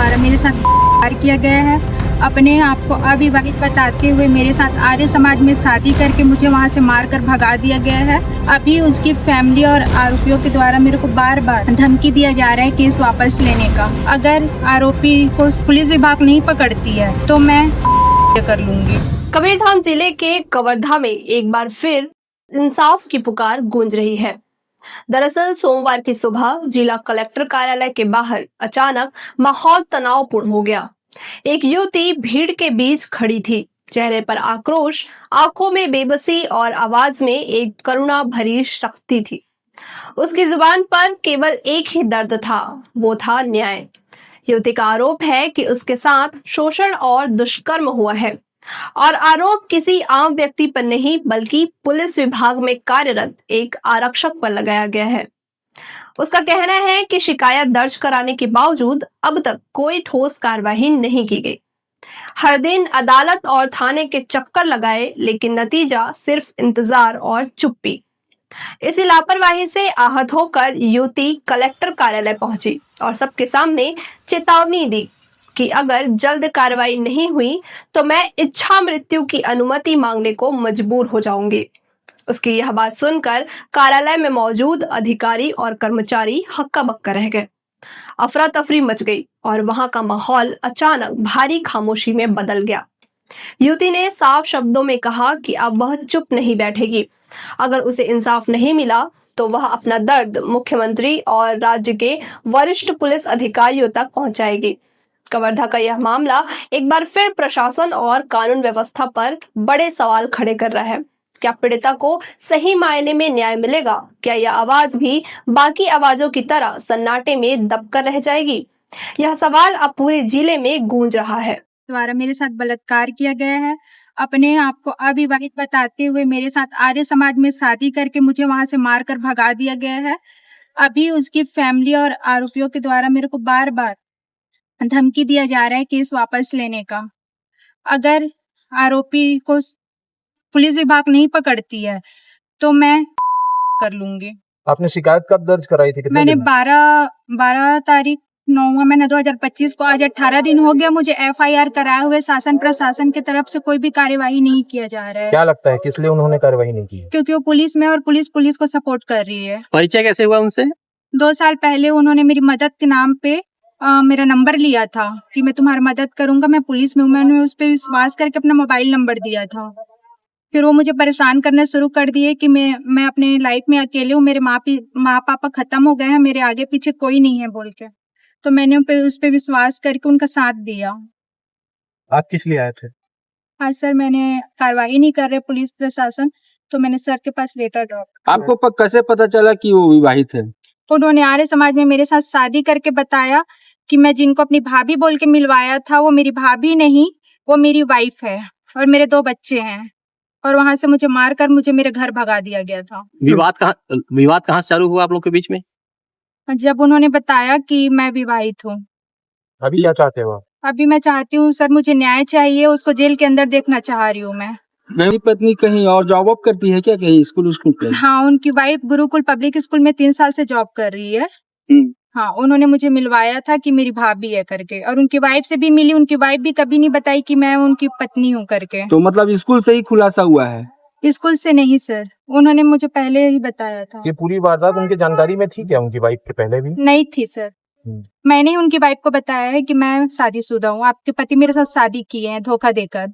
द्वारा मेरे साथ किया गया है। अपने आप को अविवाहित बताते हुए मेरे साथ आर्य समाज में शादी करके मुझे वहां से मारकर भगा दिया गया है। अभी उसकी फैमिली और आरोपियों के द्वारा मेरे को बार बार धमकी दिया जा रहा है केस वापस लेने का। अगर आरोपी को पुलिस विभाग नहीं पकड़ती है तो मैं कर लूंगी। कबीरधाम जिले के कवर्धा में एक बार फिर इंसाफ की पुकार गूंज रही है। दरअसल सोमवार की सुबह जिला कलेक्टर कार्यालय के बाहर अचानक माहौल तनावपूर्ण हो गया। एक युवती भीड़ के बीच खड़ी थी, चेहरे पर आक्रोश, आंखों में बेबसी और आवाज में एक करुणा भरी शक्ति थी। उसकी जुबान पर केवल एक ही दर्द था, वो था न्याय। युवती का आरोप है कि उसके साथ शोषण और दुष्कर्म हुआ है और आरोप किसी आम व्यक्ति पर नहीं बल्कि पुलिस विभाग में कार्यरत एक आरक्षक पर लगाया गया है। उसका कहना है कि शिकायत दर्ज कराने के बावजूद अब तक कोई ठोस कार्रवाई नहीं की गई। हर दिन अदालत और थाने के चक्कर लगाए लेकिन नतीजा सिर्फ इंतजार और चुप्पी। इसी लापरवाही से आहत होकर युवती कलेक्टर कार्यालय पहुंची और सबके सामने चेतावनी दी कि अगर जल्द कार्रवाई नहीं हुई तो मैं इच्छा मृत्यु की अनुमति मांगने को मजबूर हो जाऊंगी। उसकी यह बात सुनकर कार्यालय में मौजूद अधिकारी और कर्मचारी हक्का बक्का रह गए। अफरा तफरी मच गई और वहां का माहौल अचानक भारी खामोशी में बदल गया। युवती ने साफ शब्दों में कहा कि अब वह चुप नहीं बैठेगी। अगर उसे इंसाफ नहीं मिला तो वह अपना दर्द मुख्यमंत्री और राज्य के वरिष्ठ पुलिस अधिकारियों तक पहुंचाएगी। कवर्धा का यह मामला एक बार फिर प्रशासन और कानून व्यवस्था पर बड़े सवाल खड़े कर रहा है। क्या पीड़िता को सही मायने में न्याय मिलेगा? क्या यह आवाज भी बाकी आवाजों की तरह सन्नाटे में दबकर रह जाएगी? यह सवाल अब पूरे जिले में गूंज रहा है। द्वारा मेरे साथ बलात्कार किया गया है। अपने आप को अविवाहित बताते हुए मेरे साथ आर्य समाज में शादी करके मुझे वहां से मारकर भगा दिया गया है। अभी उसकी फैमिली और आरोपियों के द्वारा मेरे को बार बार धमकी दिया जा रहा है केस वापस लेने का। अगर आरोपी को पुलिस विभाग नहीं पकड़ती है तो मैं कर लूंगी। आपने शिकायत कब दर्ज कराई थी? मैंने 12 तारीख 9वां महीना 2025 को, आज 18 दिन हो गया मुझे FIR कराए हुए। शासन प्रशासन की तरफ से कोई भी कार्यवाही नहीं किया जा रहा है। क्या लगता है किस लिए उन्होंने कार्यवाही नहीं की? क्योंकि वो पुलिस में और पुलिस को सपोर्ट कर रही है। परिचय कैसे हुआ उनसे? 2 साल पहले उन्होंने मेरी मदद के नाम पे मेरा नंबर लिया था कि मैं तुम्हारी मदद करूंगा, मैं पुलिस में हूँ। मैंने उस पर विश्वास करके अपना मोबाइल नंबर दिया था। फिर वो मुझे परेशान करने शुरू कर दिए कि मैं अपने लाइफ में अकेले हूँ, मेरे माँ पापा खत्म हो गए हैं, मेरे आगे पीछे कोई नहीं है बोल के। तो मैंने उस पे विश्वास करके उनका साथ दिया। आप किस लिए आए थे? आज सर मैंने कार्रवाई नहीं कर रहे पुलिस प्रशासन, तो मैंने सर के पास लेटर ड्रॉप। आपको कैसे पता चला कि वो विवाहित है? उन्होंने आर्य समाज में मेरे साथ शादी करके बताया कि मैं जिनको अपनी भाभी बोल के मिलवाया था वो मेरी भाभी नहीं, वो मेरी वाइफ है और मेरे 2 बच्चे हैं। और वहां से मुझे मारकर मुझे मेरे घर भगा दिया गया था। विवाद कहाँ से चालू हुआ आप लोग के बीच में? जब उन्होंने बताया कि मैं विवाहित हूँ। अभी क्या चाहते हो आप? अभी मैं चाहती हूँ सर, मुझे न्याय चाहिए, उसको जेल के अंदर देखना चाह रही हूँ मैं। मेरी पत्नी कहीं और जॉब वॉब करती है क्या, कहीं स्कूल पे? हाँ, उनकी वाइफ गुरुकुल पब्लिक स्कूल में 3 साल से जॉब कर रही है। हाँ, उन्होंने मुझे मिलवाया था कि मेरी भाभी है करके, और उनकी वाइफ से भी मिली। उनकी वाइफ भी कभी नहीं बताई कि मैं उनकी पत्नी हूँ करके। तो मतलब स्कूल से ही खुलासा हुआ है? स्कूल से नहीं सर, उन्होंने मुझे पहले ही बताया था। ये पूरी वारदात उनकी जानकारी में थी क्या, उनकी वाइफ के पहले भी? नहीं थी सर। मैंने उनकी वाइफ को बताया है कि मैं शादीशुदा हूँ, आपके पति मेरे साथ शादी किए हैं धोखा देकर।